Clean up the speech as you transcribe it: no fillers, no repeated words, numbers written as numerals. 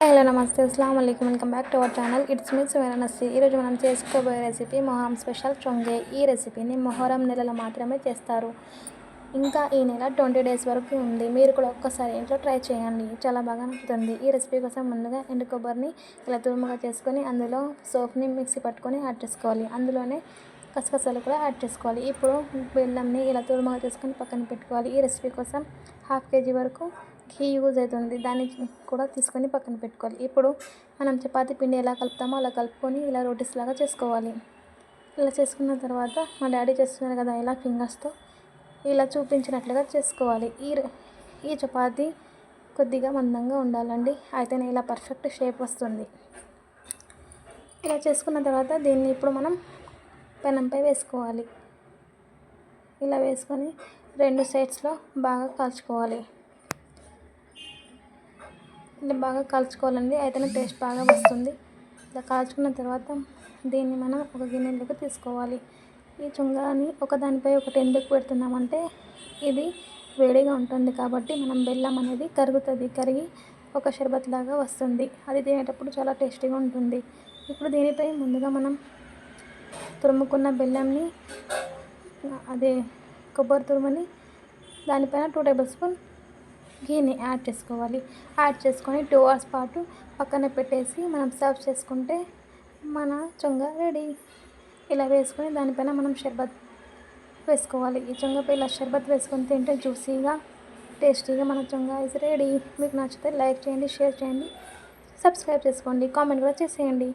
Hello నమస్తే అస్సలం welcome back to our channel. It's me Suvarnasri. ఈరోజు మనం చేసుకోబోయే రెసిపీ మొహరం స్పెషల్ చొంగే. ఈ రెసిపీని మొహరం నెలలో మాత్రమే చేస్తారు. ఇంకా ఈ నెల 20 డేస్ వరకు ఉంది. మీరు కూడా ఒక్కసారి ఇంట్లో ట్రై చేయండి, చాలా బాగా నచ్చుతుంది. ఈ రెసిపీ కోసం ముందుగా ఎండు కొబ్బరిని ఇలా తురుముగా చేసుకొని అందులో సోప్ని మిక్సీ పట్టుకొని యాడ్ చేసుకోవాలి. అందులోనే కసకసాలు కూడా యాడ్ చేసుకోవాలి. ఇప్పుడు బెల్లంని ఇలా తురుముగా చేసుకొని పక్కన పెట్టుకోవాలి. ఈ రెసిపీ కోసం 1/2 kg వరకు ఘీ యూజ్ అవుతుంది, దాన్ని కూడా తీసుకొని పక్కన పెట్టుకోవాలి. ఇప్పుడు మనం చపాతీ పిండి ఎలా కలుపుతామో అలా కలుపుకొని ఇలా రోటీస్ లాగా చేసుకోవాలి. ఇలా చేసుకున్న తర్వాత మా డాడీ చేస్తున్నారు కదా, ఇలా ఫింగర్స్తో ఇలా చూపించినట్లుగా చేసుకోవాలి. ఈ చపాతీ కొద్దిగా మందంగా ఉండాలండి, అయితేనే ఇలా పర్ఫెక్ట్ షేప్ వస్తుంది. ఇలా చేసుకున్న తర్వాత దీన్ని ఇప్పుడు మనం పెనంపై వేసుకోవాలి. ఇలా వేసుకొని 2 సైడ్స్లో బాగా కాల్చుకోవాలి. ఇలా బాగా కాల్చుకోవాలండి, అయితేనే టేస్ట్ బాగా వస్తుంది. ఇలా కాల్చుకున్న తర్వాత దీన్ని మనం ఒక గిన్నెలోకి తీసుకోవాలి. ఈ చుంగాని ఒకదానిపై ఒకటి ఎందుకు పెడుతున్నామంటే ఇది వేడిగా ఉంటుంది కాబట్టి మనం బెల్లం అనేది కరిగి ఒక షర్బత్ లాగా వస్తుంది. అది తినేటప్పుడు చాలా టేస్టీగా ఉంటుంది. ఇప్పుడు దీనిపై ముందుగా మనం తురుముకున్న బెల్లంని అదే కొబ్బరి తురుముని దానిపైన 2 టేబుల్ స్పూన్ ఘీని యాడ్ చేసుకోవాలి. యాడ్ చేసుకొని 2 hours పాటు పక్కన పెట్టేసి మనం సర్వ్ చేసుకుంటే మన చొంగ రెడీ. ఇలా వేసుకొని దానిపైన మనం షర్బత్ వేసుకోవాలి. ఈ చొంగపై ఇలా షర్బత్ వేసుకొని తింటే జ్యూసీగా టేస్టీగా మన చొంగ ఇస్ రెడీ. మీకు నచ్చితే లైక్ చేయండి, షేర్ చేయండి, సబ్స్క్రైబ్ చేసుకోండి, కామెంట్ కూడా చేసేయండి.